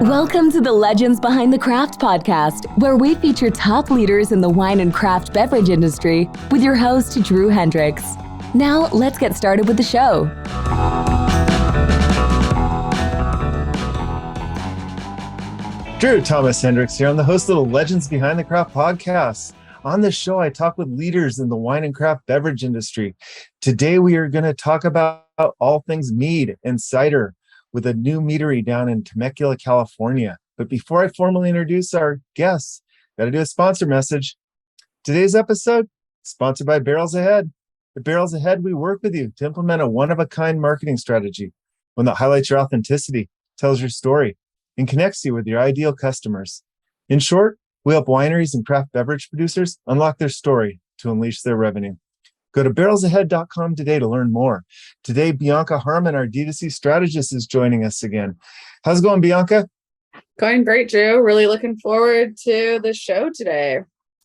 Welcome to the Legends Behind the Craft podcast, where we feature top leaders in the wine and craft beverage industry with your host, Drew Hendricks. Now, let's get started with the show. Drew Thomas Hendricks here. I'm the host of the Legends Behind the Craft podcast. On this show, I talk with leaders in the wine and craft beverage industry. Today, we are going to talk about all things mead and cider with a new meadery down in Temecula, California. But before I formally introduce our guests, got to do a sponsor message. Today's episode, sponsored by Barrels Ahead. At Barrels Ahead, we work with you to implement a one-of-a-kind marketing strategy, one that highlights your authenticity, tells your story, and connects you with your ideal customers. In short, we help wineries and craft beverage producers unlock their story to unleash their revenue. Go to barrelsahead.com today to learn more. Today, Bianca Harmon, our D2C strategist, is joining us again. How's it going, Bianca? Going great, Drew. Really looking forward to the show today.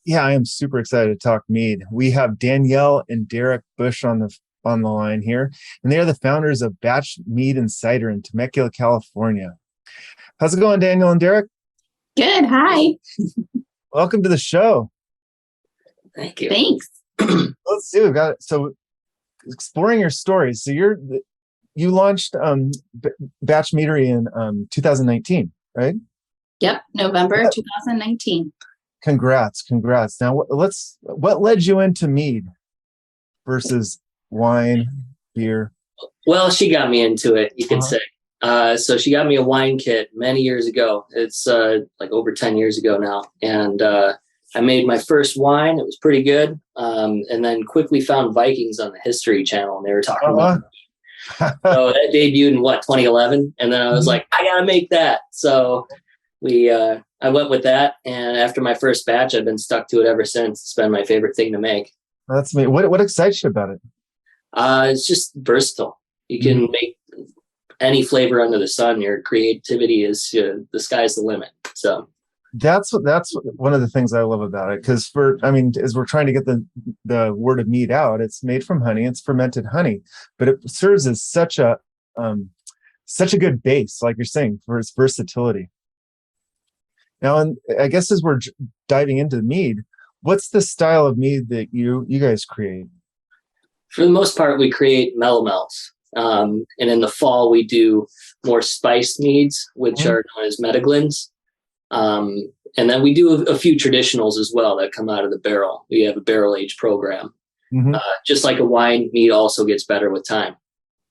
Yeah, I am super excited to talk mead. We have Danielle and Derek Busch on the line here, and they are the founders of Batch Mead and Cider in Temecula, California. How's it going, Danielle and Derek? Good. Hi. Welcome to the show. Thank you. Thanks. Let's see. We've got it. So, exploring your stories. So, you launched Batch Meadery in 2019, right? Yep, November 2019. Congrats. Now, what led you into mead versus wine, beer? Well, she got me into it, you could say. So she got me a wine kit many years ago. It's like over 10 years ago now. And I made my first wine. It was pretty good. And then quickly found Vikings on the History Channel, and they were talking about it. So that debuted in 2011. And then I was like, I got to make that. So I went with that. And after my first batch, I've been stuck to it ever since. It's been my favorite thing to make. That's me. What excites you about it? It's just versatile. You can make any flavor under the sun. Your creativity is the sky's the limit. So that's one of the things I love about it. Because as we're trying to get the word of mead out, it's made from honey. It's fermented honey, but it serves as such a good base, like you're saying, for its versatility. Now, and I guess as we're diving into mead, what's the style of mead that you guys create? For the most part, we create mellow melts. And in the fall, we do more spiced meads, which are known as medeglins. And then we do a few traditionals as well that come out of the barrel. We have a barrel age program. Just like a wine, mead also gets better with time.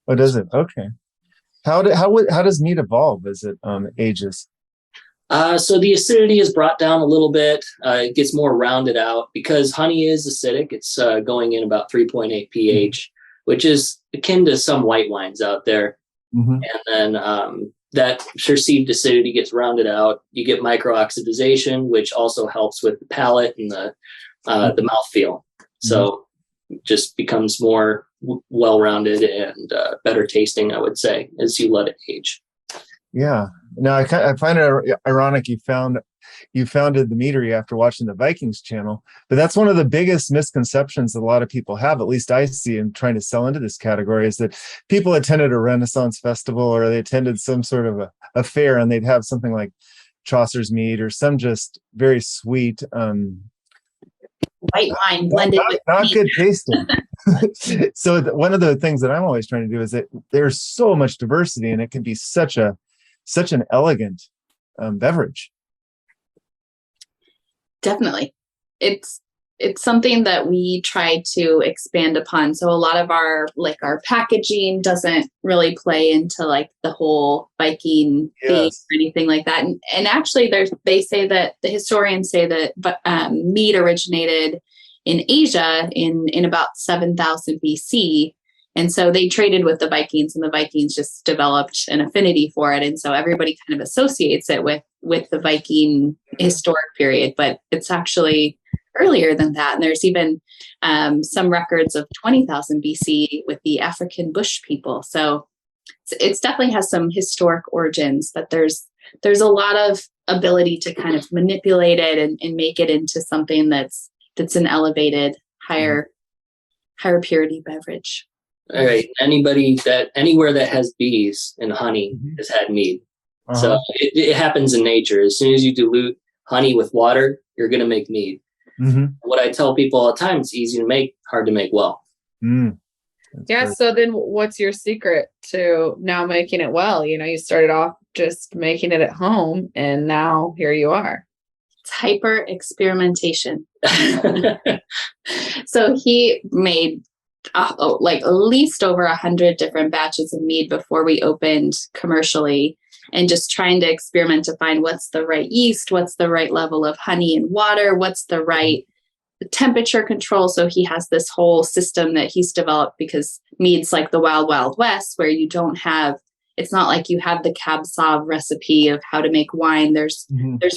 Oh, does it? Okay. How does mead evolve as it ages? So the acidity is brought down a little bit. It gets more rounded out because honey is acidic. It's going in about 3.8 pH, which is akin to some white wines out there. And then that perceived acidity gets rounded out. You get micro-oxidization, which also helps with the palate and the mouthfeel. So it just becomes more well-rounded and better tasting, I would say, as you let it age. Yeah. Now, I find it ironic you founded the meadery after watching the Vikings channel, but that's one of the biggest misconceptions that a lot of people have, at least I see in trying to sell into this category, is that people attended a Renaissance festival or they attended some sort of a fair and they'd have something like Chaucer's mead or some just very sweet white wine blended with not good tasting. So one of the things that I'm always trying to do is that there's so much diversity and it can be such an elegant beverage. Definitely. It's something that we try to expand upon. So a lot of our packaging doesn't really play into like the whole Viking theme or anything like that. And actually the historians say that mead originated in Asia in about 7,000 BC. And so they traded with the Vikings, and the Vikings just developed an affinity for it. And so everybody kind of associates it with the Viking historic period, but it's actually earlier than that. And there's even some records of 20,000 BC with the African Bush people. So it's definitely has some historic origins, but there's a lot of ability to kind of manipulate it and make it into something that's an elevated, higher purity beverage. All right. Anywhere that has bees and honey has had mead. Uh-huh. So it happens in nature. As soon as you dilute honey with water, you're going to make mead. Mm-hmm. What I tell people all the time, it's easy to make, hard to make well. Yeah. Great. So then what's your secret to now making it well? You started off just making it at home and now here you are. It's hyper experimentation. So he made like at least over 100 different batches of mead before we opened commercially, and just trying to experiment to find what's the right yeast, what's the right level of honey and water, what's the right temperature control. So he has this whole system that he's developed, because mead's like the wild, wild west, where you don't have, it's not like you have the Cab Sauv recipe of how to make wine. There's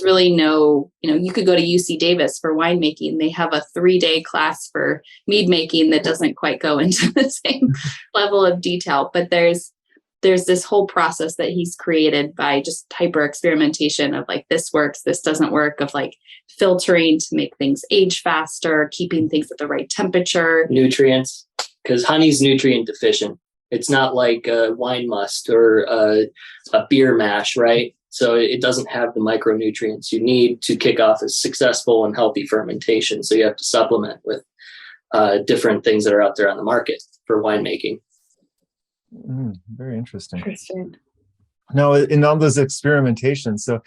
really no, you could go to UC Davis for winemaking. They have a 3-day class for mead making that doesn't quite go into the same level of detail, but there's this whole process that he's created by just hyper experimentation of like, this works, this doesn't work, of like filtering to make things age faster, keeping things at the right temperature. Nutrients, because honey's nutrient deficient. It's not like a wine must or a beer mash, right? So it doesn't have the micronutrients you need to kick off a successful and healthy fermentation. So you have to supplement with different things that are out there on the market for winemaking. Very interesting. Now, in all those experimentations, so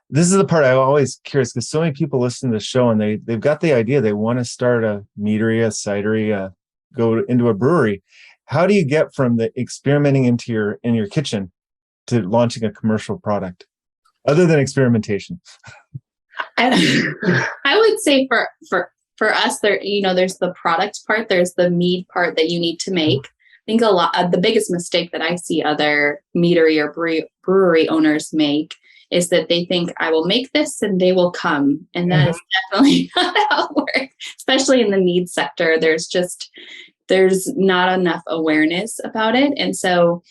this is the part I'm always curious, because so many people listen to the show and they've got the idea they want to start a meadery, a cidery, go into a brewery. How do you get from the experimenting in your kitchen to launching a commercial product, other than experimentation? I would say for us, there's the product part, there's the mead part that you need to make. I think the biggest mistake that I see other meadery or brewery owners make is that they think, I will make this and they will come. And that is definitely not how it works, especially in the mead sector. There's not enough awareness about it. And so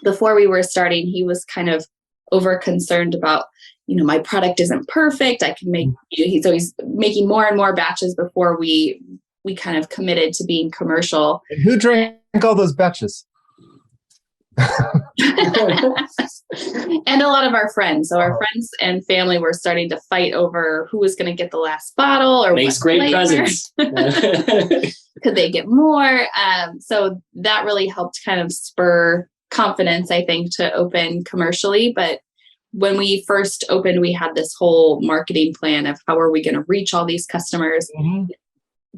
before we were starting, he was kind of over concerned about, my product isn't perfect. I can make, he's always making more and more batches before we kind of committed to being commercial. And who drank all those batches? And a lot of our friends. So our friends and family were starting to fight over who was going to get the last bottle or makes great presents. Could they get more? So that really helped kind of spur confidence, I think, to open commercially. But when we first opened, we had this whole marketing plan of how are we going to reach all these customers.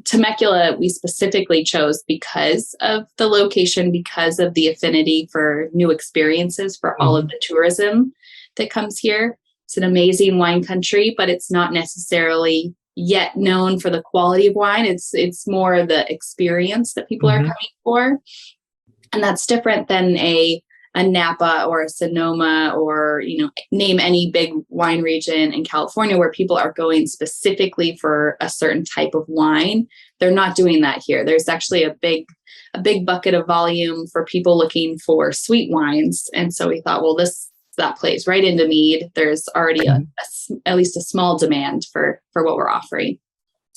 Temecula, we specifically chose because of the location, because of the affinity for new experiences, for all of the tourism that comes here. It's an amazing wine country, but it's not necessarily yet known for the quality of wine. It's more the experience that people are coming for. And that's different than a Napa or a Sonoma or, name any big wine region in California where people are going specifically for a certain type of wine. They're not doing that here. There's actually a big bucket of volume for people looking for sweet wines. And so we thought, well, that plays right into mead. There's already at least a small demand for what we're offering.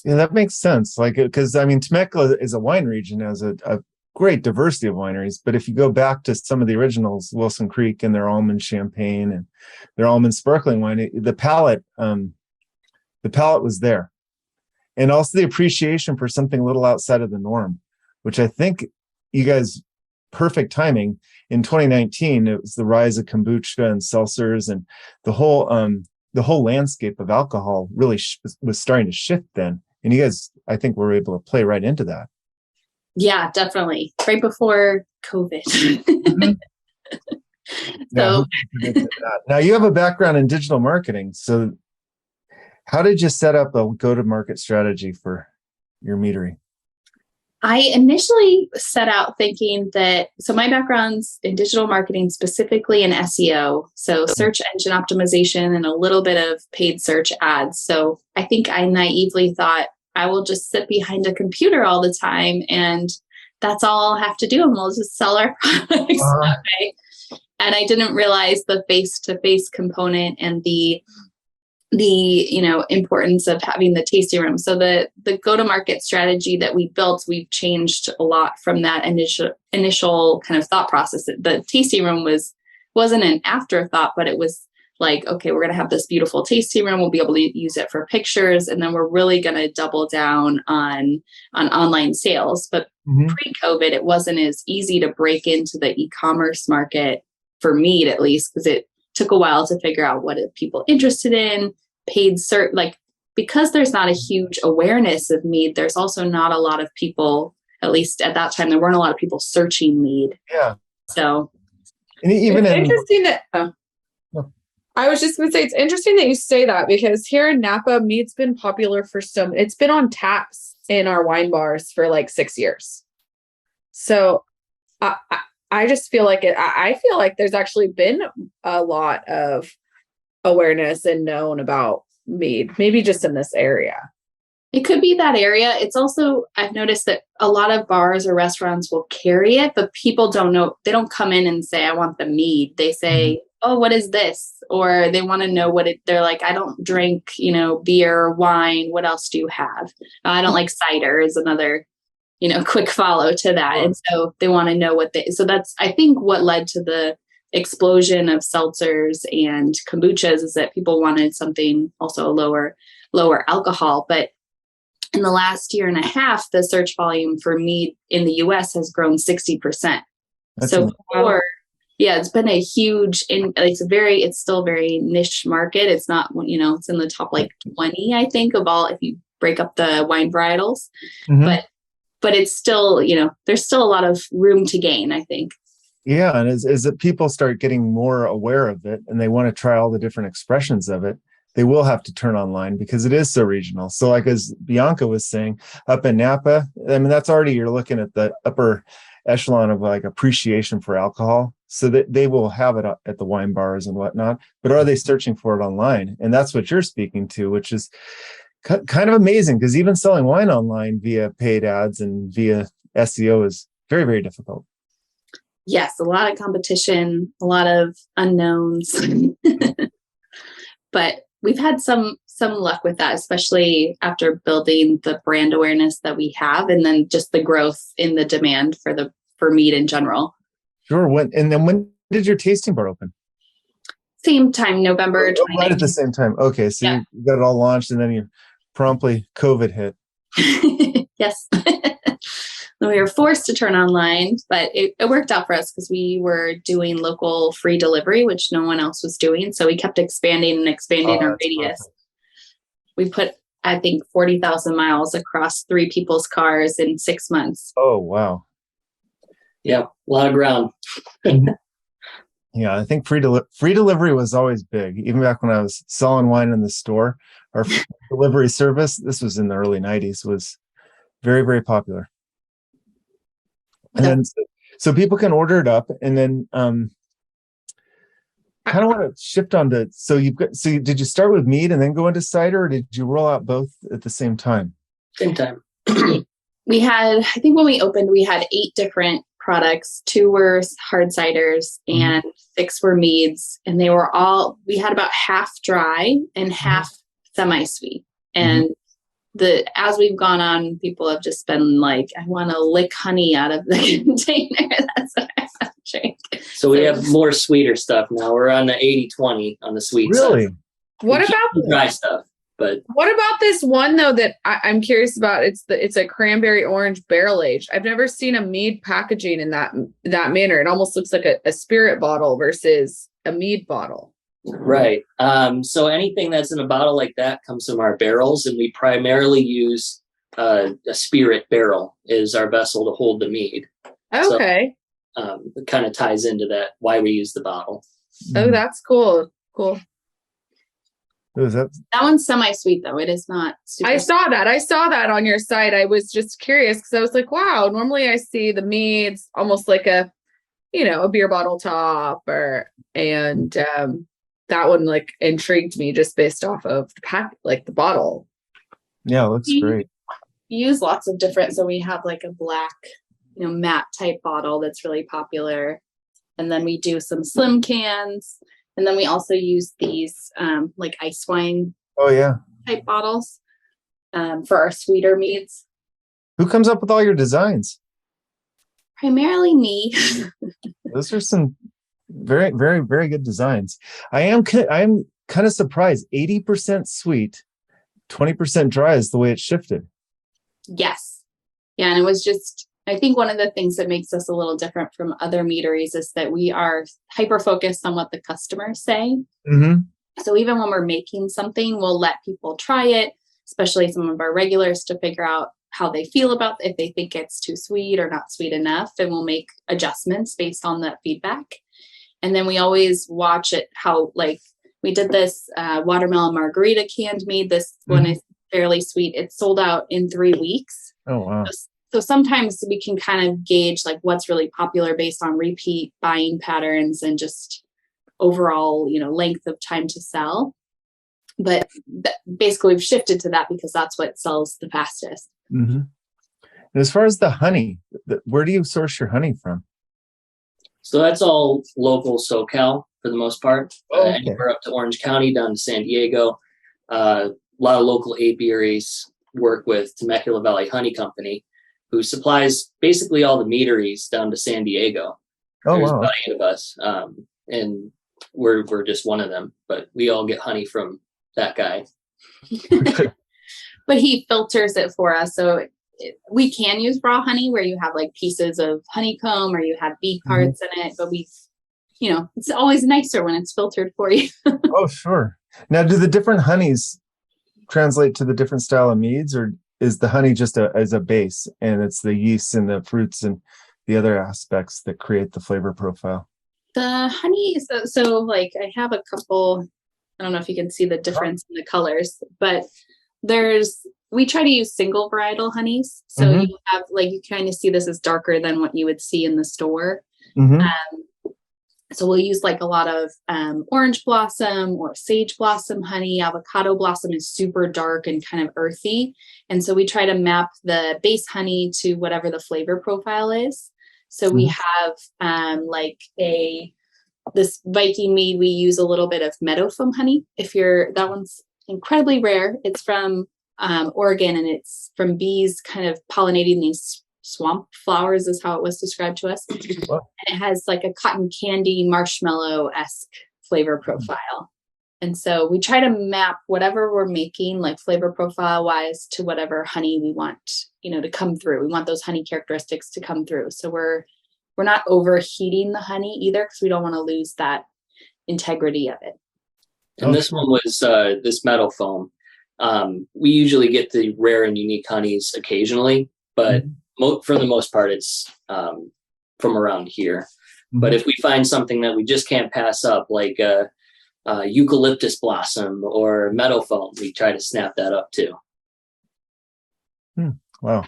Yeah, that makes sense. Because Temecula is a wine region, has a great diversity of wineries. But if you go back to some of the originals, Wilson Creek and their almond champagne and their almond sparkling wine, the palate was there. And also the appreciation for something a little outside of the norm, which I think you guys, perfect timing. In 2019, it was the rise of kombucha and seltzers, and the whole landscape of alcohol really was starting to shift then. And you guys, I think, were able to play right into that. Yeah, definitely. Right before COVID. So now you have a background in digital marketing. So how did you set up a go-to-market strategy for your meadery? I initially set out thinking so my background's in digital marketing, specifically in SEO, so search engine optimization and a little bit of paid search ads. So I think I naively thought I will just sit behind a computer all the time and that's all I'll have to do and we'll just sell our products that way. And I didn't realize the face-to-face component and the importance of having the tasting room. So the go-to-market strategy that we built, we've changed a lot from that initial kind of thought process. The tasting room wasn't an afterthought, but it was like, okay, we're going to have this beautiful tasting room. We'll be able to use it for pictures. And then we're really going to double down on online sales. But pre-COVID, it wasn't as easy to break into the e-commerce market for mead, at least, because it took a while to figure out what are people interested in, paid search, because there's not a huge awareness of mead, there's also not a lot of people, at least at that time, there weren't a lot of people searching mead. Yeah. So. And even it's interesting that, I was just going to say, it's interesting that you say that, because here in Napa, mead's been popular it's been on taps in our wine bars for like 6 years. So I just feel like I feel like there's actually been a lot of awareness and known about mead, maybe just in this area. It could be that area. It's also, I've noticed that a lot of bars or restaurants will carry it, but people don't know. They don't come in and say, I want the mead. They say, oh, what is this? Or they want to know they're like, I don't drink, beer, wine. What else do you have? I don't like cider is another, quick follow to that. And so they want to know so that's, I think, what led to the explosion of seltzers and kombuchas is that people wanted something also lower alcohol. But in the last year and a half, the search volume for mead in the US has grown 60%. So it's been a huge, it's still a very niche market. It's not, it's in the top 20, I think, of all, if you break up the wine varietals, but it's still, there's still a lot of room to gain, I think. Yeah. And as that people start getting more aware of it and they want to try all the different expressions of it, they will have to turn online because it is so regional. So as Bianca was saying, up in Napa, I mean, that's already, you're looking at the upper echelon of appreciation for alcohol. So that they will have it at the wine bars and whatnot, but are they searching for it online? And that's what you're speaking to, which is kind of amazing, because even selling wine online via paid ads and via SEO is very, very difficult. Yes, a lot of competition, a lot of unknowns, but we've had some luck with that, especially after building the brand awareness that we have, and then just the growth in the demand for mead in general. Sure. When did your tasting bar open? Same time, November 2019. Right at the same time. Okay, so you got it all launched, and then you promptly COVID hit. Yes. We were forced to turn online, but it worked out for us because we were doing local free delivery, which no one else was doing. So we kept expanding our radius. Perfect. We put, I think, 40,000 miles across 3 people's cars in 6 months. Oh, wow. Yeah, a lot of ground. Yeah, I think free delivery was always big. Even back when I was selling wine in the store, our free delivery service, this was in the early 90s, was very, very popular. And then, so people can order it up, and then kind of want to shift on to, so did you start with mead and then go into cider, or did you roll out both at the same time? Same time. We had, I think when we opened, we had 8 different products. 2 were hard ciders and 6 were meads. And they were we had about half dry and half semi-sweet. And as we've gone on, people have just been like, I want to lick honey out of the container. That's what I want to drink. So we have more sweeter stuff now. We're on the 80-20 on the sweet side. Really? What about the dry stuff? But what about this one though that I'm curious about? It's a cranberry orange barrel aged. I've never seen a mead packaging in that manner. It almost looks like a spirit bottle versus a mead bottle. Right. So anything that's in a bottle like that comes from our barrels, and we primarily use a spirit barrel is our vessel to hold the mead. Okay. So, it kind of ties into that why we use the bottle. Oh, that's cool. Cool. That one's semi-sweet though. It is not super I saw that on your site. I was just curious because I was like, wow, normally I see the meads almost like a beer bottle top and that one intrigued me just based off of the bottle. Yeah, it looks great. We use lots of different, so we have a black, matte type bottle that's really popular. And then we do some slim cans. And then we also use these ice wine Oh, yeah. type bottles for our sweeter meads. Who comes up with all your designs? Primarily me. Those are some very, very, very good designs. I'm kind of surprised. 80% sweet, 20% dry is the way it's shifted. Yes. Yeah. And it was just, I think one of the things that makes us a little different from other meaderies is that we are hyper focused on what the customers say. Mm-hmm. So even when we're making something, we'll let people try it, especially some of our regulars, to figure out how they feel about if they think it's too sweet or not sweet enough. And we'll make adjustments based on that feedback. And then we always watch it how, like, we did this watermelon margarita canned mead. This one is fairly sweet. It sold out in 3 weeks. Oh, wow. So sometimes we can kind of gauge like what's really popular based on repeat buying patterns and just overall, length of time to sell. But basically we've shifted to that because that's what sells the fastest. Mm-hmm. And as far as the honey, where do you source your honey from? So that's all local SoCal for the most part. Oh, okay. Anywhere up to Orange County, down to San Diego. A lot of local apiaries work with Temecula Valley Honey Company, who supplies basically all the meaderies down to San Diego. Oh, There's wow. about 8 of us, and we're just one of them. But we all get honey from that guy. But he filters it for us, so we can use raw honey where you have like pieces of honeycomb or you have bee parts in it. But it's always nicer when it's filtered for you. Oh, sure. Now, do the different honeys translate to the different style of meads, or is the honey just as a base and it's the yeast and the fruits and the other aspects that create the flavor profile? The honey, so like I have a couple, I don't know if you can see the difference in the colors, but we try to use single varietal honeys. So you have you kind of see this is darker than what you would see in the store. So we'll use like a lot of orange blossom or sage blossom honey. Avocado blossom is super dark and kind of earthy. And so we try to map the base honey to whatever the flavor profile is. So we have this Viking mead, we use a little bit of meadow foam honey. That one's incredibly rare. It's from Oregon, and it's from bees kind of pollinating these swamp flowers is how it was described to us. Wow. And it has like a cotton candy marshmallow-esque flavor profile. And so we try to map whatever we're making, like flavor profile wise, to whatever honey we want, to come through. We want those honey characteristics to come through. So we're not overheating the honey either, because we don't want to lose that integrity of it. And this one was this meadow foam. We usually get the rare and unique honeys occasionally, but for the most part, it's from around here. But if we find something that we just can't pass up, like eucalyptus blossom or meadow foam, we try to snap that up too. Wow.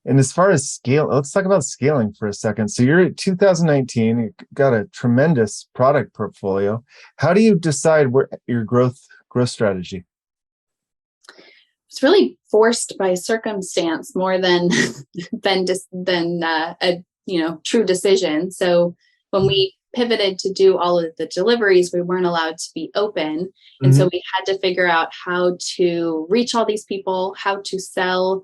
And as far as scale, let's talk about scaling for a second. So you're at 2019, you've got a tremendous product portfolio. How do you decide where your growth strategy? It's really forced by circumstance more than a true decision. So when we pivoted to do all of the deliveries, we weren't allowed to be open. And so we had to figure out how to reach all these people, how to sell,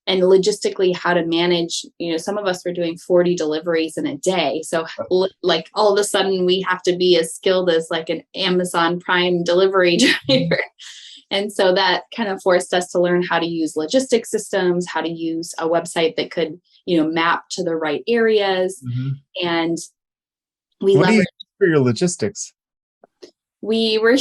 and logistically how to manage. Some of us were doing 40 deliveries in a day. So like all of a sudden we have to be as skilled as like an Amazon Prime delivery driver. And so that kind of forced us to learn how to use logistics systems, how to use a website that could, map to the right areas. And what do you use for your logistics? We were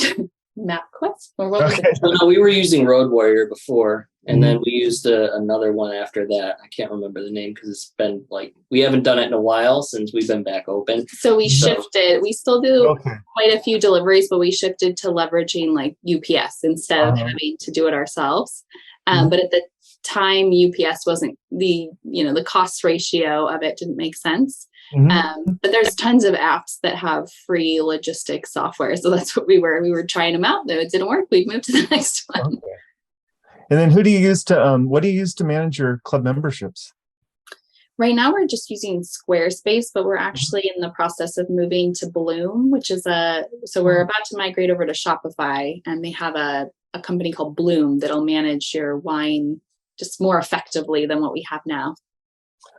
MapQuest, or what was it? No, we were using Road Warrior before, and then we used another one after that. I can't remember the name because it's been we haven't done it in a while since we've been back open. So we shifted. We still do quite a few deliveries, but we shifted to leveraging like UPS instead of having to do it ourselves. But at the time, UPS wasn't the cost ratio of it didn't make sense. But there's tons of apps that have free logistics software. So that's what we were trying them out. Though it didn't work, we've moved to the next one. Okay. And then what do you use to manage your club memberships? Right now we're just using Squarespace, but we're actually in the process of moving to Bloom, which is so we're about to migrate over to Shopify, and they have a company called Bloom that'll manage your wine just more effectively than what we have now.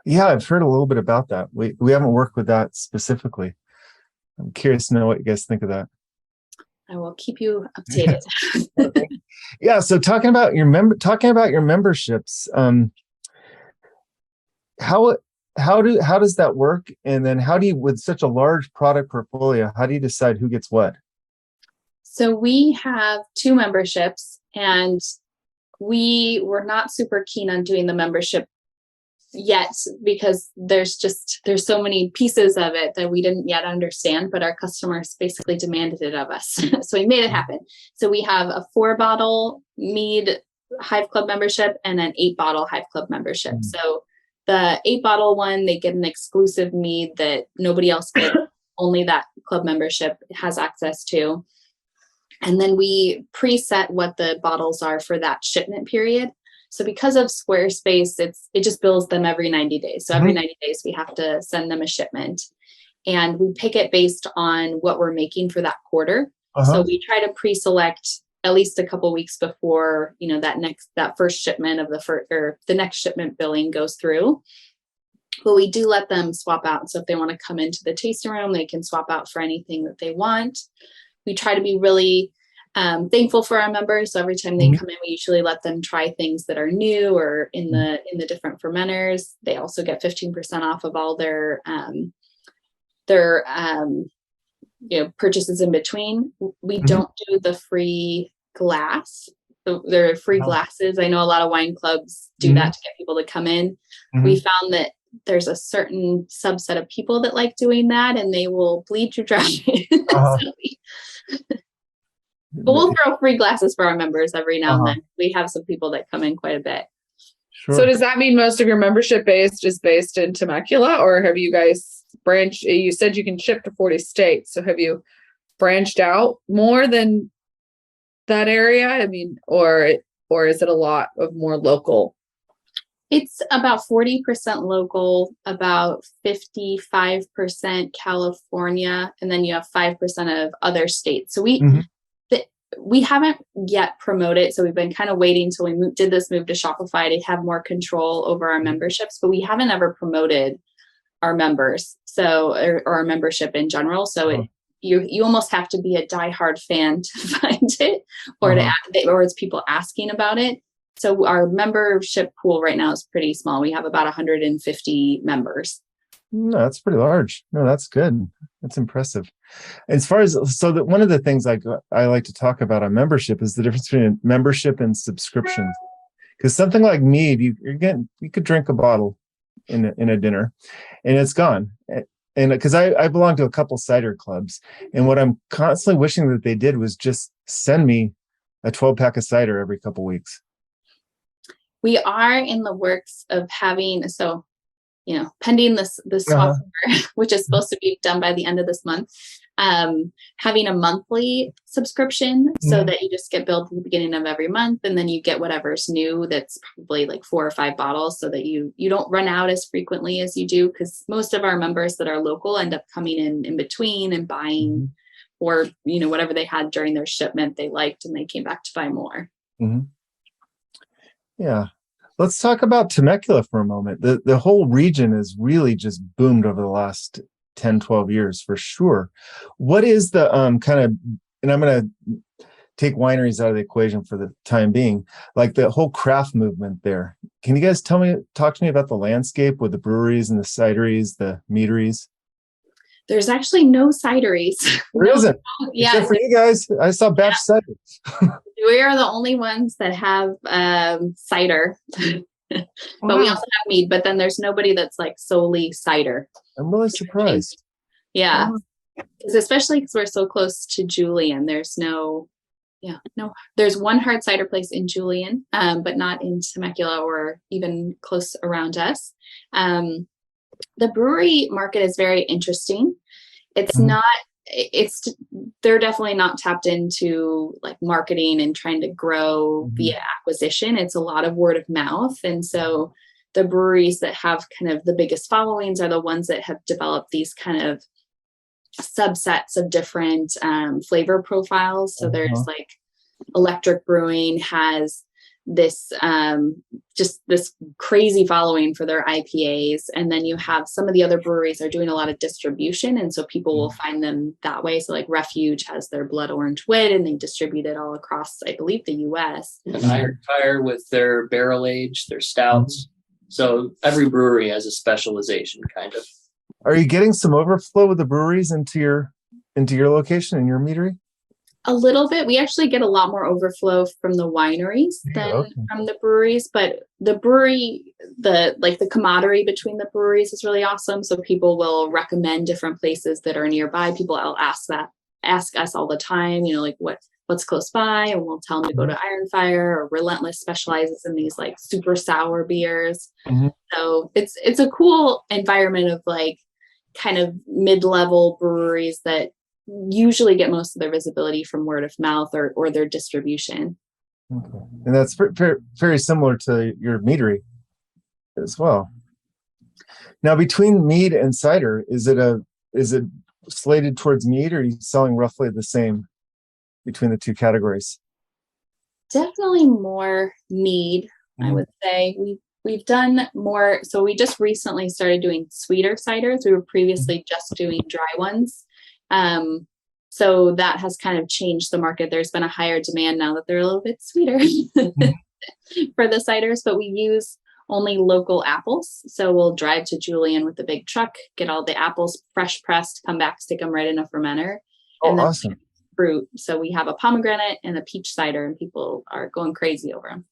Yeah, I've heard a little bit about that. We haven't worked with that specifically. I'm curious to know what you guys think of that. I will keep you updated. Yeah. So talking about your memberships, how does that work? And then how do you, with such a large product portfolio, how do you decide who gets what? So we have 2 memberships, and we were not super keen on doing the membership yet because there's so many pieces of it that we didn't yet understand, but our customers basically demanded it of us. So we made it happen. So we have a 4-bottle mead Hive Club membership and an 8-bottle Hive Club membership. So the 8-bottle one, they get an exclusive mead that nobody else gets. Only that club membership has access to. And then we preset what the bottles are for that shipment period. So because of Squarespace, it just bills them every 90 days. So every 90 days, we have to send them a shipment. And we pick it based on what we're making for that quarter. So we try to pre-select at least a couple weeks before, that first shipment of the next shipment billing goes through. But we do let them swap out. So if they want to come into the tasting room, they can swap out for anything that they want. We try to be really thankful for our members. So every time they come in, we usually let them try things that are new or in the different fermenters. They also get 15% off of all their purchases in between. We don't do the free glass. There are free glasses. I know a lot of wine clubs do that to get people to come in. We found that there's a certain subset of people that like doing that, and they will bleed you dry. But we'll throw free glasses for our members every now and then. We have some people that come in quite a bit. Sure. So does that mean most of your membership base is based in Temecula, or have you guys branched? You said you can ship to 40 states. So have you branched out more than that area? I mean, or is it a lot of more local? It's about 40% local, about 55% California, and then you have 5% of other states. So we haven't yet promoted. So we've been kind of waiting till we did this move to Shopify to have more control over our memberships, but we haven't ever promoted our members. So, or our membership in general. So you almost have to be a diehard fan to find it, or or it's people asking about it. So our membership pool right now is pretty small. We have about 150 members. No, that's pretty large. No, that's good. That's impressive. As far as, one of the things I like to talk about on membership is the difference between membership and subscriptions. Because something like mead, you could drink a bottle in a dinner, and it's gone. And because I belong to a couple cider clubs, and what I'm constantly wishing that they did was just send me a 12-pack of cider every couple weeks. We are in the works of having, pending this swap over, which is supposed to be done by the end of this month, having a monthly subscription so that you just get billed at the beginning of every month, and then you get whatever's new. That's probably like 4 or 5 bottles, so that you don't run out as frequently as you do, because most of our members that are local end up coming in between and buying, or whatever they had during their shipment they liked, and they came back to buy more. Yeah. Let's talk about Temecula for a moment. The whole region has really just boomed over the last 10, 12 years for sure. What is the kind of, and I'm going to take wineries out of the equation for the time being, like the whole craft movement there. Can you guys talk to me about the landscape with the breweries and the cideries, the meaderies? There's actually no cideries. There isn't. Yeah. Except for you guys. I saw Batch cider. We are the only ones that have cider. But we also have mead, but then there's nobody that's like solely cider. I'm really surprised. Yeah. Especially because we're so close to Julian. There's there's one hard cider place in Julian, but not in Temecula or even close around us. The brewery market is very interesting. They're definitely not tapped into like marketing and trying to grow via acquisition. It's a lot of word of mouth. And so the breweries that have kind of the biggest followings are the ones that have developed these kind of subsets of different flavor profiles. So there's like Electric Brewing has this just this crazy following for their IPAs, and then you have some of the other breweries are doing a lot of distribution, and so people will find them that way. So like Refuge has their Blood Orange Wit, and they distribute it all across, I believe, the US. And Iron Fire with their barrel age, their stouts. So every brewery has a specialization, kind of. Are you getting some overflow with the breweries into your location, in your meadery? A little bit. We actually get a lot more overflow from the wineries than from the breweries, but the brewery, the camaraderie between the breweries is really awesome. So people will recommend different places that are nearby. People will ask us all the time, like what's close by, and we'll tell them to go to Iron Fire, or Relentless specializes in these like super sour beers. So it's a cool environment of like kind of mid-level breweries that usually get most of their visibility from word of mouth or their distribution. Okay. And that's very similar to your meadery as well. Now, between mead and cider, is it slated towards mead, or are you selling roughly the same between the two categories? Definitely more mead, I would say. We've done more. So we just recently started doing sweeter ciders. We were previously just doing dry ones. So that has kind of changed the market. There's been a higher demand now that they're a little bit sweeter for the ciders, but we use only local apples. So we'll drive to Julian with the big truck, get all the apples fresh pressed, come back, stick them right in a fermenter. Oh, and then awesome. Fruit. So we have a pomegranate and a peach cider, and people are going crazy over them.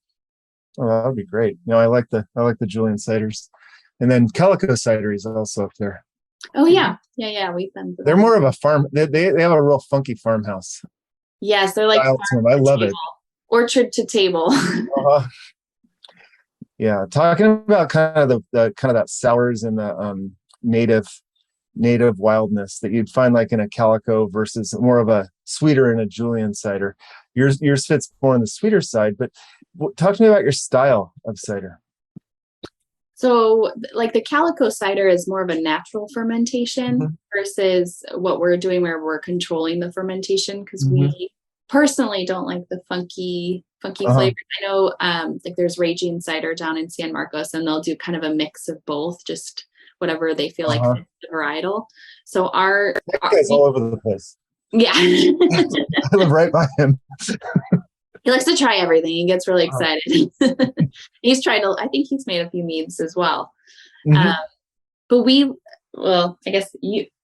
Oh, that would be great. I like the Julian ciders, and then Calico cider is also up there. Oh yeah. We've been. They're more of a farm. They have a real funky farmhouse. Yes, they're like I love it. Orchard to table. Yeah, talking about kind of that sours and the native wildness that you'd find like in a Calico versus more of a sweeter in a Julian cider. Yours fits more on the sweeter side, but talk to me about your style of cider. So like the Calico cider is more of a natural fermentation versus what we're doing where we're controlling the fermentation, because we personally don't like the funky flavors. I know like there's Raging Cider down in San Marcos, and they'll do kind of a mix of both, just whatever they feel like fits the varietal. So that guy's all over the place. Yeah. I live right by him. He likes to try everything. He gets really excited. He's tried I think he's made a few meads as well. But I guess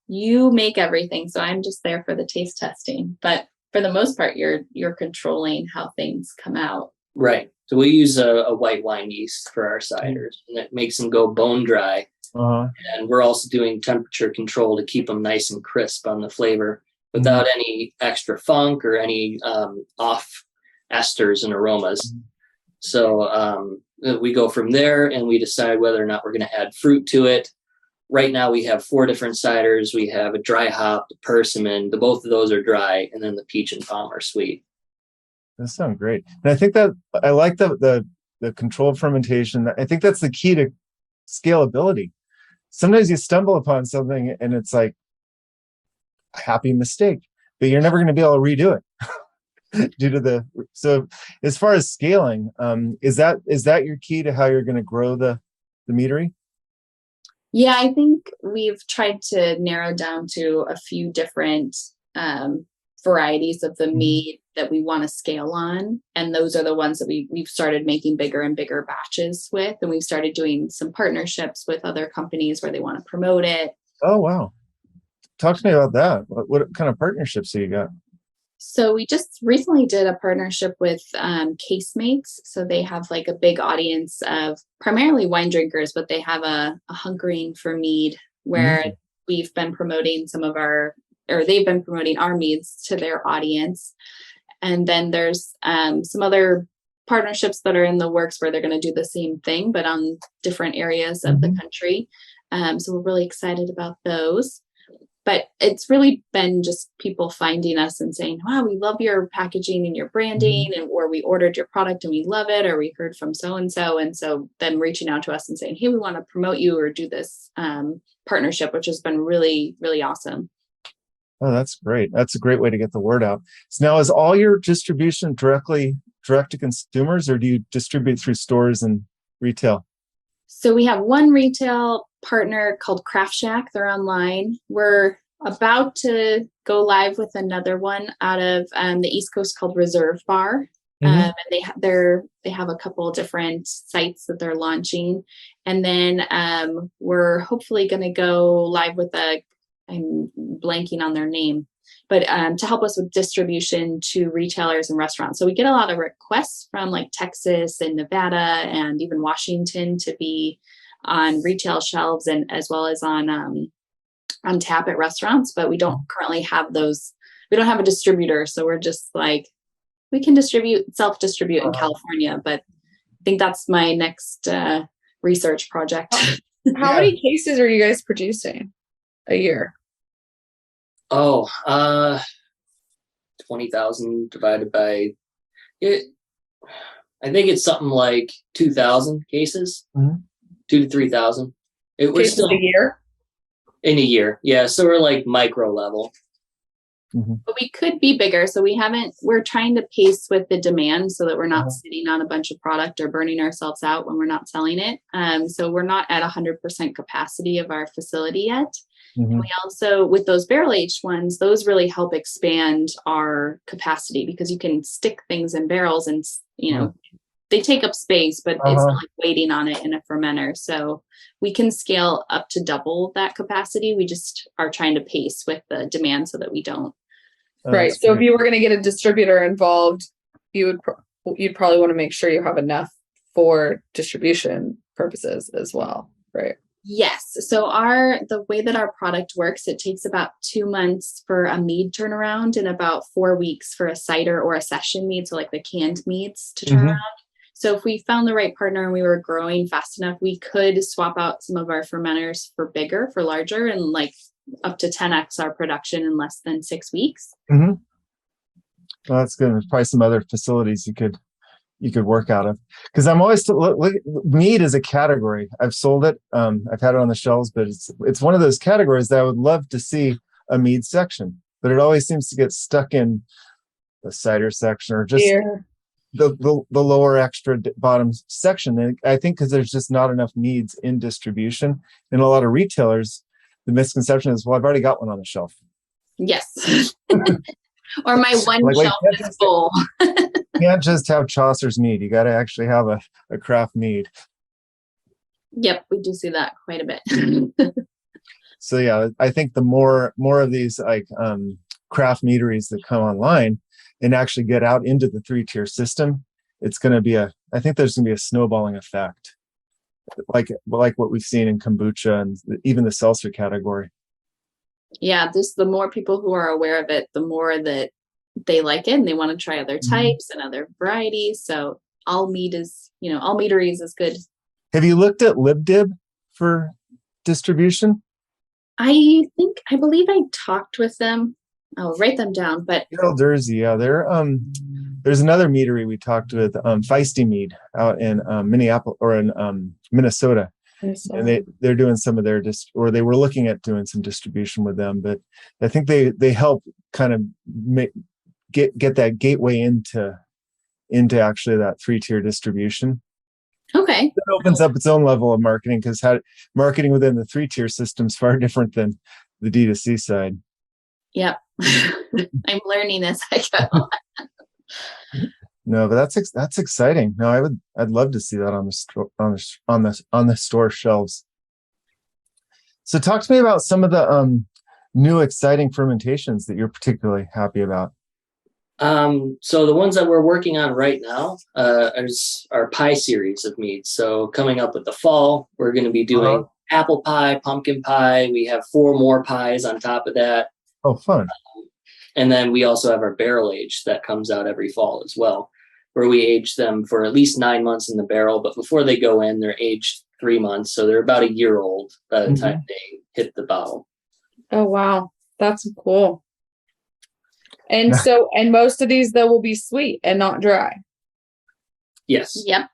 you make everything, so I'm just there for the taste testing. But for the most part, you're controlling how things come out. Right. So we use a white wine yeast for our ciders, and it makes them go bone dry. And we're also doing temperature control to keep them nice and crisp on the flavor without any extra funk or any off esters and aromas. So we go from there, and we decide whether or not we're going to add fruit to it. Right now we have 4 different ciders. We have a dry hop, the persimmon, both of those are dry, and then the peach and plum are sweet. That sounds great. And I think that I like the controlled fermentation. I think that's the key to scalability. Sometimes you stumble upon something and it's like a happy mistake, but you're never going to be able to redo it. So as far as scaling, is that your key to how you're going to grow the meadery? Yeah, I think we've tried to narrow down to a few different varieties of the mead that we want to scale on. And those are the ones that we've started making bigger and bigger batches with. And we've started doing some partnerships with other companies where they want to promote it. Oh, wow. Talk to me about that. What kind of partnerships do you got? So we just recently did a partnership with Casemates. So they have like a big audience of primarily wine drinkers, but they have a hunkering for mead where we've been promoting they've been promoting our meads to their audience. And then there's some other partnerships that are in the works where they're going to do the same thing, but on different areas of the country. So we're really excited about those. but it's really been just people finding us and saying, wow, we love your packaging and your branding, and or we ordered your product and we love it, or we heard from so-and-so. And so then reaching out to us and saying, hey, we want to promote you or do this partnership, which has been really, really awesome. Oh, that's great. That's a great way to get the word out. So now, is all your distribution direct to consumers, or do you distribute through stores and retail? So we have one retail partner called Craft Shack. They're online. We're about to go live with another one out of the East Coast called Reserve Bar. And they have a couple of different sites that they're launching. And then we're hopefully going to go live with I'm blanking on their name, but to help us with distribution to retailers and restaurants. So we get a lot of requests from like Texas and Nevada and even Washington to be on retail shelves and as well as on tap at restaurants, but we don't currently have those. We don't have a distributor. So we're just like, we can self-distribute in California, but I think that's my next research project. How many cases are you guys producing a year? 20,000 divided by it. I think it's something like 2,000 cases, 2,000 to 3,000. We're still a year. In a year. Yeah. So we're like micro level. But we could be bigger. So we're trying to pace with the demand so that we're not sitting on a bunch of product or burning ourselves out when we're not selling it. So we're not at 100% capacity of our facility yet. We also, with those barrel aged ones, those really help expand our capacity because you can stick things in barrels and, they take up space, but it's not like waiting on it in a fermenter. So we can scale up to double that capacity. We just are trying to pace with the demand so that we don't. Right. So if you were going to get a distributor involved, you'd probably want to make sure you have enough for distribution purposes as well. Right. Yes. So the way that our product works, it takes about 2 months for a mead turnaround and about 4 weeks for a cider or a session mead. So like the canned meads to turn around. So if we found the right partner and we were growing fast enough, we could swap out some of our fermenters for larger and like up to 10x our production in less than 6 weeks. Well, that's good. There's probably some other facilities you could work out of, because I'm always mead is a category. I've sold it. I've had it on the shelves, but it's one of those categories that I would love to see a mead section, but it always seems to get stuck in the cider section or just the lower extra bottom section. And I think because there's just not enough meads in distribution, and a lot of retailers, the misconception is, well, I've already got one on the shelf. Yes. Or my one shelf is full. You can't just have Chaucer's mead. You got to actually have a craft mead. Yep, we do see that quite a bit. So yeah, I think the more of these like craft meaderies that come online and actually get out into the 3-tier system, it's going to be I think there's going to be a snowballing effect, like what we've seen in kombucha and even the seltzer category. Yeah, the more people who are aware of it, the more that they like it and they want to try other types and other varieties. So all meaderies is good. Have you looked at LibDib for distribution? I believe I talked with them. I'll write them down, but Jersey, yeah, they're there's another meadery we talked with, Feisty Mead out in Minneapolis or in Minnesota. And they're doing some of their or they were looking at doing some distribution with them, but I think they help kind of get that gateway into actually that 3-tier distribution. Okay. It opens up its own level of marketing, because marketing within the 3-tier system is far different than the D2C side. Yep. I'm learning as I go. No, but that's exciting. No, I'd love to see that on the store shelves. So talk to me about some of the new exciting fermentations that you're particularly happy about. So the ones that we're working on right now is our pie series of meads. So coming up with the fall, we're going to be doing apple pie, pumpkin pie. We have 4 more pies on top of that. Oh, fun. And then we also have our barrel age that comes out every fall as well, where we age them for at least 9 months in the barrel. But before they go in, they're aged 3 months. So they're about a year old by the time they hit the bottle. Oh, wow. That's cool. And so, and most of these though will be sweet and not dry. Yes. Yep.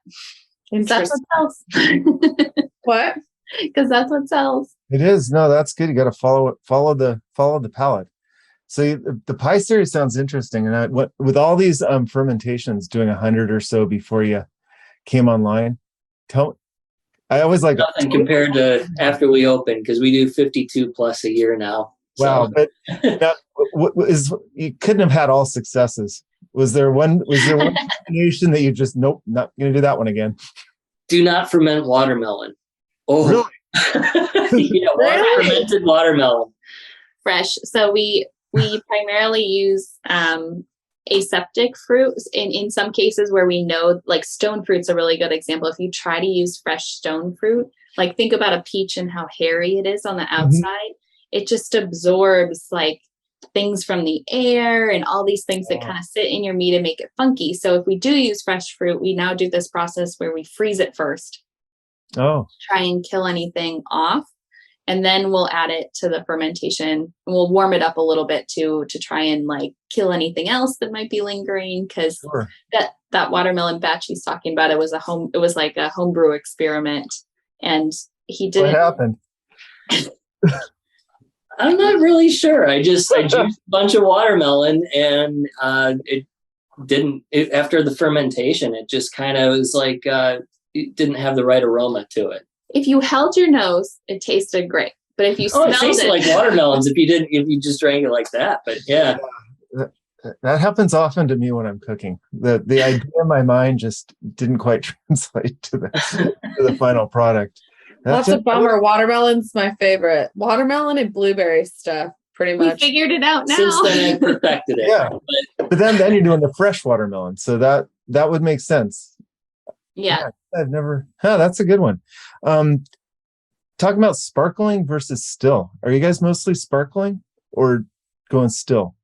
That's Interesting. what sells. What? Because that's what sells. It is. No, that's good. You got to follow the palate. So the pie series sounds interesting. And with all these fermentations, doing 100 or so before you came online, I always like nothing compared to after we opened, because we do 52 plus a year now. Wow, So. but you couldn't have had all successes. Was there one combination that you just not going to do that one again? Do not ferment watermelon. Oh, really? Yeah, fermented watermelon. Fresh. So we primarily use aseptic fruits in some cases where we know, like stone fruit's a really good example. If you try to use fresh stone fruit, like think about a peach and how hairy it is on the outside, it just absorbs like things from the air and all these things that kind of sit in your meat and make it funky. So if we do use fresh fruit, we now do this process where we freeze it first. Try and kill anything off. And then we'll add it to the fermentation, and we'll warm it up a little bit to try and like kill anything else that might be lingering. Because that watermelon batch he's talking about, it was like a homebrew experiment, and he did. What happened? I'm not really sure. I juiced a bunch of watermelon, and after the fermentation, it just kind of was like it didn't have the right aroma to it. If you held your nose, it tasted great. But if you smelled it tasted like watermelons if you just drank it like that. But yeah. That happens often to me when I'm cooking. The idea in my mind just didn't quite translate to the final product. That's a bummer. Watermelon's my favorite. Watermelon and blueberry stuff, pretty much. We figured it out now. Since then, I perfected it. Yeah, but then you're doing the fresh watermelon, so that would make sense. Yeah. I've never. That's a good one. Talking about sparkling versus still. Are you guys mostly sparkling or going still?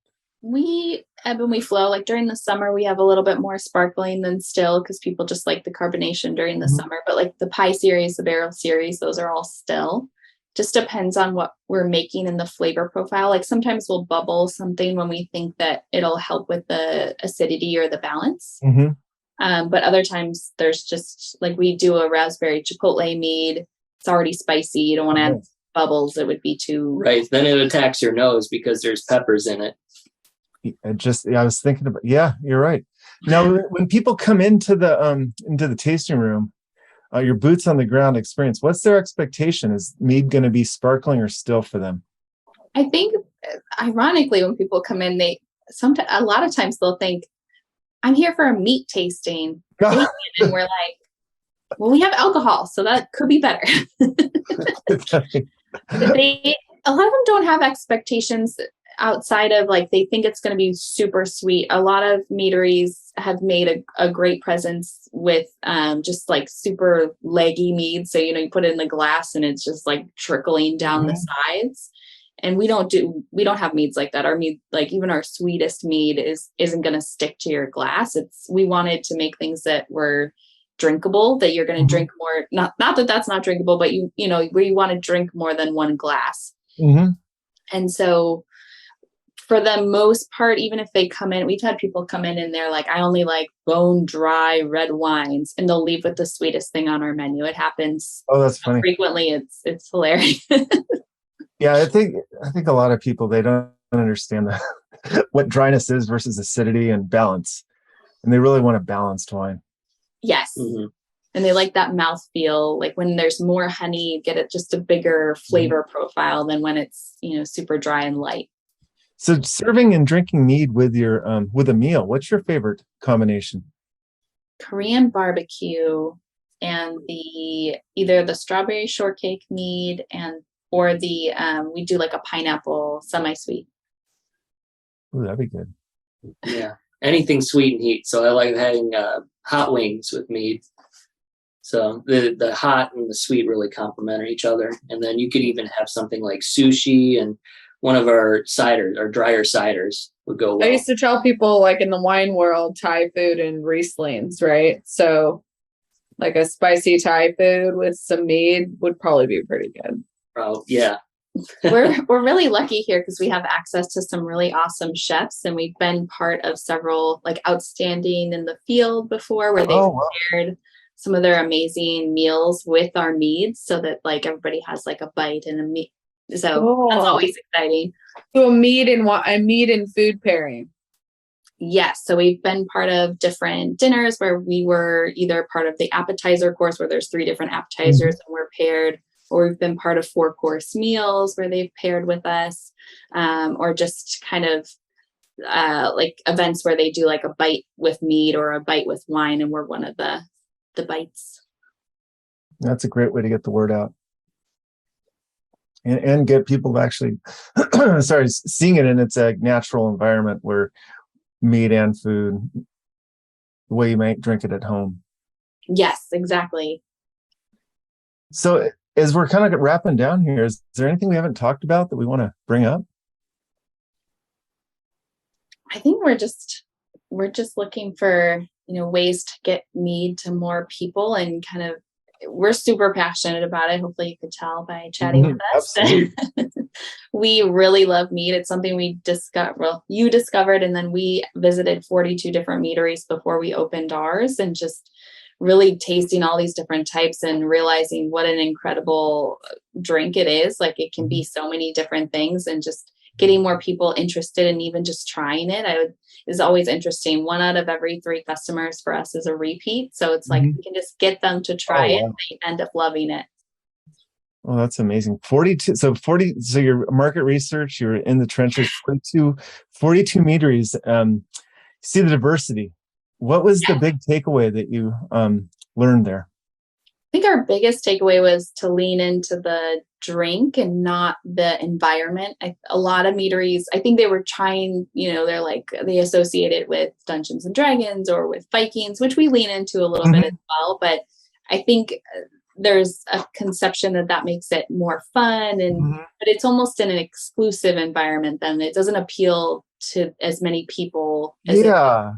We ebb and we flow. Like during the summer, we have a little bit more sparkling than still because people just like the carbonation during the summer. But like the pie series, the barrel series, those are all still. Just depends on what we're making in the flavor profile. Like sometimes we'll bubble something when we think that it'll help with the acidity or the balance. But other times there's just like we do a raspberry chipotle mead. It's already spicy. You don't want to add bubbles. It would be too right. Then it attacks your nose because there's peppers in it. I was thinking about. Yeah, you're right. Now, when people come into the tasting room, your boots on the ground experience, what's their expectation? Is mead going to be sparkling or still for them? I think, ironically, when people come in, a lot of times they'll think, "I'm here for a meat tasting," and we're like, "Well, we have alcohol, so that could be better." A lot of them don't have expectations outside of like they think it's going to be super sweet. A lot of meaderies have made a great presence with just like super leggy mead. So, you put it in the glass and it's just like trickling down the sides. And we don't have meads like that. Our mead, like even our sweetest mead isn't going to stick to your glass. We wanted to make things that were drinkable, that you're going to drink more. Not that that's not drinkable, but where you want to drink more than one glass. And so for the most part, even if they come in, we've had people come in and they're like, I only like bone dry red wines, and they'll leave with the sweetest thing on our menu. It happens. Oh, that's funny. Frequently. It's hilarious. Yeah, I think a lot of people, they don't understand what dryness is versus acidity and balance. And they really want a balanced wine. Yes. And they like that mouthfeel. Like when there's more honey, you get it just a bigger flavor profile than when it's, super dry and light. So serving and drinking mead with with a meal, what's your favorite combination? Korean barbecue and either the strawberry shortcake mead or we do like a pineapple semi-sweet. Ooh, that'd be good. Yeah. Anything sweet and heat. So I like having hot wings with mead. So the hot and the sweet really complement each other. And then you could even have something like sushi, and one of our ciders, our drier ciders, would go well. I used to tell people, like in the wine world, Thai food and Rieslings, right? So like a spicy Thai food with some mead would probably be pretty good. Oh, yeah. we're really lucky here because we have access to some really awesome chefs, and we've been part of several like outstanding in the field before where they've shared some of their amazing meals with our meads so that like everybody has like a bite and a meat. So that's always exciting. So a mead and food pairing. Yes. So we've been part of different dinners where we were either part of the appetizer course where there's 3 different appetizers and we're paired, or we've been part of 4-course meals where they've paired with us, or just kind of like events where they do like a bite with mead or a bite with wine, and we're one of the bites. That's a great way to get the word out. And get people to actually, seeing it in its natural environment where meat and food, the way you might drink it at home. Yes, exactly. So as we're kind of wrapping down here, is there anything we haven't talked about that we want to bring up? I think we're just looking for, ways to get mead to more people, and kind of, we're super passionate about it. Hopefully you could tell by chatting with us. We really love mead. It's something you discovered, and then we visited 42 different meaderies before we opened ours, and just really tasting all these different types and realizing what an incredible drink it is. Like it can be so many different things, and just getting more people interested in even just trying it is always interesting. 1 out of every 3 customers for us is a repeat. So it's like we can just get them to try it. They end up loving it. Oh, that's amazing. 42. So your market research, you're in the trenches, 42 meaderies. See the diversity. What was the big takeaway that you learned there? I think our biggest takeaway was to lean into the drink and not the environment. A lot of meaderies, I think they were trying, they associate it with Dungeons and Dragons or with Vikings, which we lean into a little bit as well. But I think there's a conception that makes it more fun, but it's almost in an exclusive environment. Then it doesn't appeal to as many people. Yeah.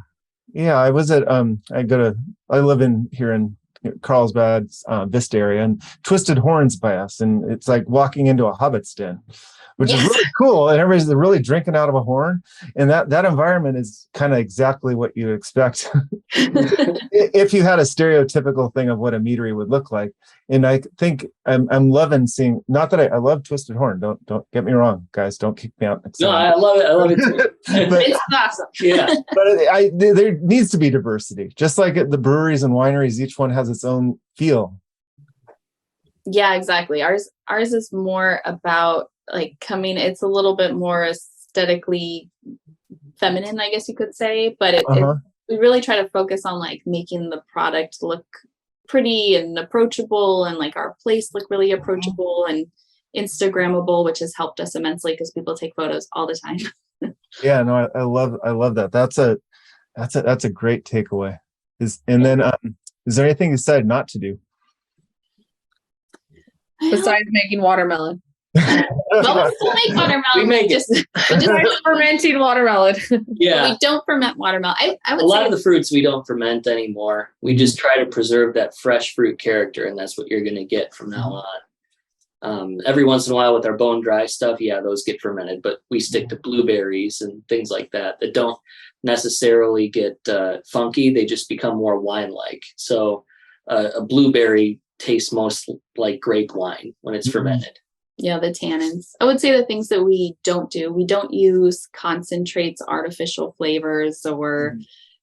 I was at I live here in Carlsbad, Vista area, and Twisted Horns by us, and it's like walking into a hobbit's den, which is really cool. And everybody's really drinking out of a horn, and that environment is kind of exactly what you expect if you had a stereotypical thing of what a meadery would look like. And I think I'm loving seeing. Not that I love Twisted Horn. Don't get me wrong, guys. Don't kick me out. No, I love it. I love it too. It's awesome. Yeah, but there needs to be diversity, just like at the breweries and wineries. Each one has its own feel. Yeah, exactly. Ours is more about like it's a little bit more aesthetically feminine, I guess you could say, but we really try to focus on like making the product look pretty and approachable, and like our place look really approachable and Instagrammable, which has helped us immensely because people take photos all the time. Yeah, no, I love that. That's a great takeaway. Is there anything you decided not to do besides making watermelon? Well, we still make watermelon. We make it. Just fermenting watermelon. Yeah, we don't ferment watermelon. I would a lot of the fruits we don't ferment anymore. We just try to preserve that fresh fruit character, and that's what you're going to get from now on. Every once in a while with our bone dry stuff, those get fermented, but we stick to blueberries and things like that don't necessarily get funky. They just become more wine-like. So a blueberry tastes most like grape wine when it's fermented. Yeah, the tannins. I would say the things that we don't do. We don't use concentrates, artificial flavors, or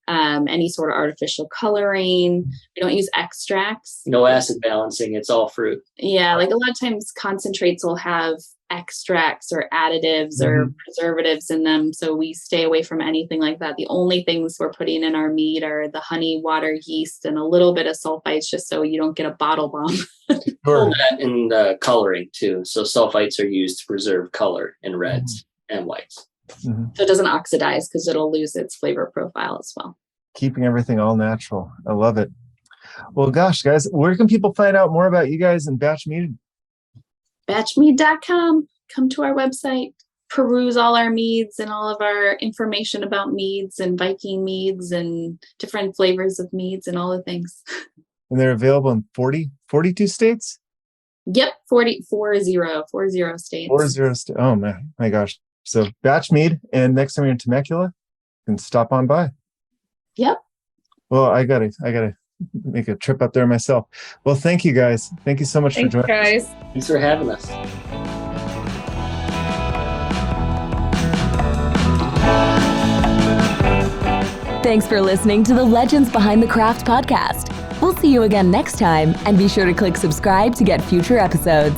any sort of artificial coloring. We don't use extracts. No acid balancing. It's all fruit. Yeah, like a lot of times concentrates will have extracts or additives or preservatives in them. So we stay away from anything like that. The only things we're putting in our mead are the honey, water, yeast, and a little bit of sulfites, just so you don't get a bottle bomb. Sure. That in coloring too. So sulfites are used to preserve color in reds and whites. So it doesn't oxidize because it'll lose its flavor profile as well. Keeping everything all natural. I love it. Well, gosh, guys, where can people find out more about you guys and Batch Mead? Batchmead.com. Come to our website, peruse all our meads and all of our information about meads and Viking meads and different flavors of meads and all the things. And they're available in 42 states? Yep, 40 states. 40 states. Oh man, my gosh. So Batch Mead, and next time you're in Temecula, you can stop on by. Yep. Well, I gotta make a trip up there myself. Well, thank you guys. Thank you so much for joining guys. us. Thanks for having us. Thanks for listening to the Legends Behind the Craft podcast. We'll see you again next time, and be sure to click subscribe to get future episodes.